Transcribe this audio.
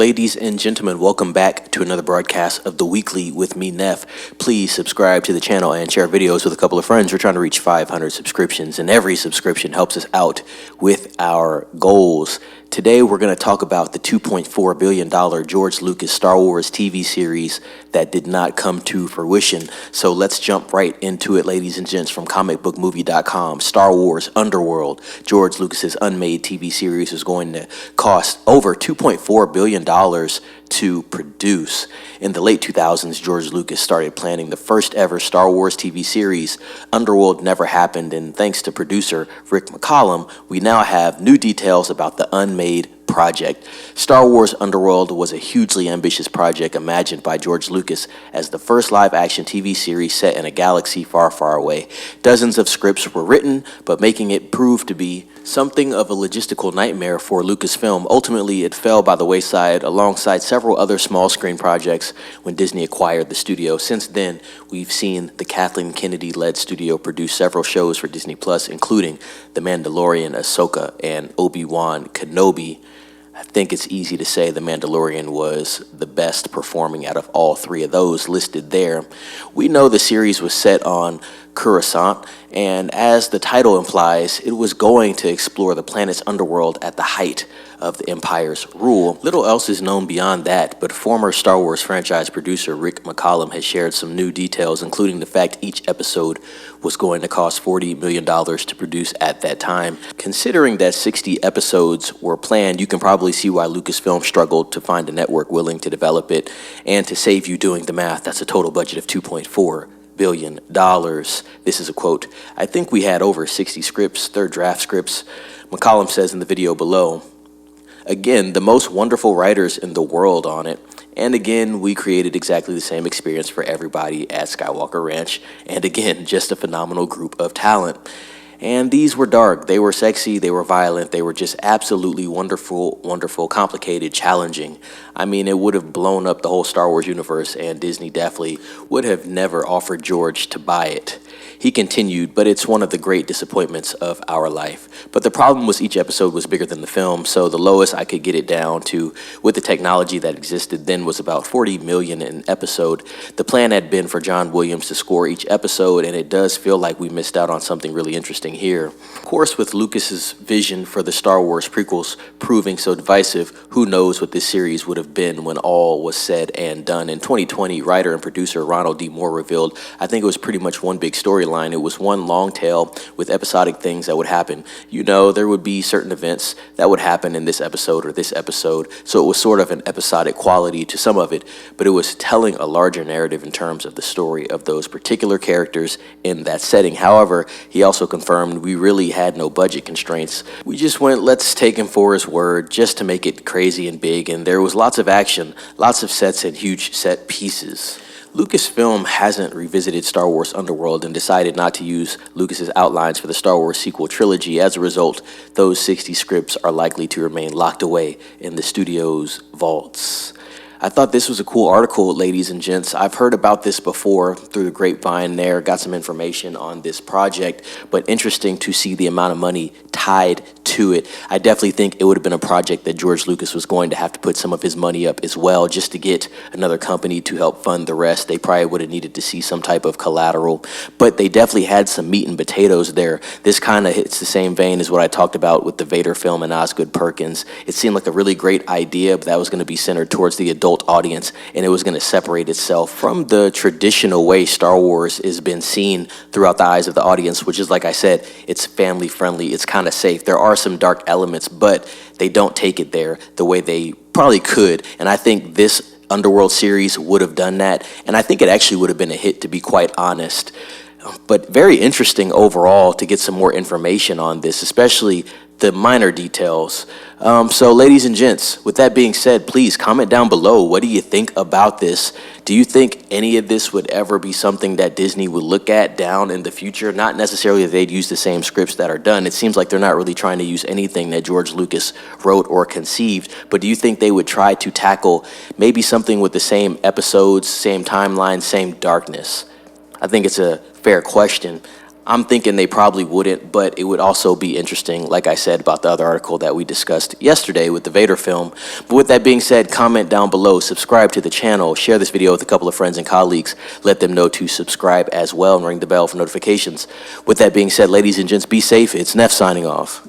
Ladies and gentlemen, welcome back to another broadcast of The Weekly with me, Neff. Please subscribe to the channel and share videos with a couple of friends. We're trying to reach 500 subscriptions, and every subscription helps us out with our goals. Today, we're going to talk about the $2.4 billion George Lucas Star Wars TV series that did not come to fruition. So let's jump right into it, ladies and gents, from comicbookmovie.com. Star Wars Underworld, George Lucas's unmade TV series, is going to cost over $2.4 billion to produce. In the late 2000s, George Lucas started planning the first ever Star Wars TV series. Underworld never happened, and thanks to producer Rick McCallum, we now have new details about the unmade project. Star Wars Underworld was a hugely ambitious project imagined by George Lucas as the first live-action TV series set in a galaxy far, far away. Dozens of scripts were written, but making it proved to be something of a logistical nightmare for Lucasfilm. Ultimately, it fell by the wayside alongside several other small-screen projects when Disney acquired the studio. Since then, we've seen the Kathleen Kennedy-led studio produce several shows for Disney+, including The Mandalorian, Ahsoka, and Obi-Wan Kenobi. I think it's easy to say The Mandalorian was the best performing out of all three of those listed there. We know the series was set on Colossal, and as the title implies, it was going to explore the planet's underworld at the height of the Empire's rule. Little else is known beyond that, but former Star Wars franchise producer Rick McCallum has shared some new details, including the fact each episode was going to cost $40 million to produce at that time. Considering that 60 episodes were planned, you can probably see why Lucasfilm struggled to find a network willing to develop it. And to save you doing the math, that's a total budget of $2.4 billion. This is a quote. "I think we had over 60 scripts, third draft scripts," McCallum says in the video below. Again, the most wonderful writers in the world on it. And again, we created exactly the same experience for everybody at Skywalker Ranch. And again, just a phenomenal group of talent. And these were dark, they were sexy, they were violent, they were just absolutely wonderful, wonderful, complicated, challenging. I mean, it would have blown up the whole Star Wars universe, and Disney definitely would have never offered George to buy it. He continued, "But it's one of the great disappointments of our life." But the problem was each episode was bigger than the film, so the lowest I could get it down to with the technology that existed then was about $40 million an episode. The plan had been for John Williams to score each episode, and it does feel like we missed out on something really interesting here. Of course, with Lucas's vision for the Star Wars prequels proving so divisive, who knows what this series would have been when all was said and done. In 2020, writer and producer Ronald D. Moore revealed, "I think it was pretty much one big storyline. It was one long tale with episodic things that would happen. You know, there would be certain events that would happen in this episode or this episode, so it was sort of an episodic quality to some of it, but it was telling a larger narrative in terms of the story of those particular characters in that setting." However, he also confirmed we really had no budget constraints. We just went, let's take him for his word just to make it crazy and big, and there was lots of action, lots of sets and huge set pieces. Lucasfilm hasn't revisited Star Wars Underworld and decided not to use Lucas's outlines for the Star Wars sequel trilogy. As a result, those 60 scripts are likely to remain locked away in the studio's vaults. I thought this was a cool article, ladies and gents. I've heard about this before through the grapevine there, got some information on this project, but interesting to see the amount of money tied to it. I definitely think it would have been a project that George Lucas was going to have to put some of his money up as well just to get another company to help fund the rest. They probably would have needed to see some type of collateral, but they definitely had some meat and potatoes there. This kind of hits the same vein as what I talked about with the Vader film and Osgood Perkins. It seemed like a really great idea, but that was going to be centered towards the adult audience, and it was going to separate itself from the traditional way Star Wars has been seen throughout the eyes of the audience, which is, like I said, it's family friendly, it's kind of safe. There are some dark elements, but they don't take it there the way they probably could, and I think this Underworld series would have done that, and I think it actually would have been a hit, to be quite honest. But very interesting overall to get some more information on this, especially the minor details. So ladies and gents, with that being said, please comment down below. What do you think about this? Do you think any of this would ever be something that Disney would look at down in the future? Not necessarily that they'd use the same scripts that are done. It seems like they're not really trying to use anything that George Lucas wrote or conceived, but do you think they would try to tackle maybe something with the same episodes, same timeline, same darkness? I think it's a fair question. I'm thinking they probably wouldn't, but it would also be interesting, like I said, about the other article that we discussed yesterday with the Vader film. But with that being said, comment down below, subscribe to the channel, share this video with a couple of friends and colleagues, let them know to subscribe as well, and ring the bell for notifications. With that being said, ladies and gents, be safe. It's Neff signing off.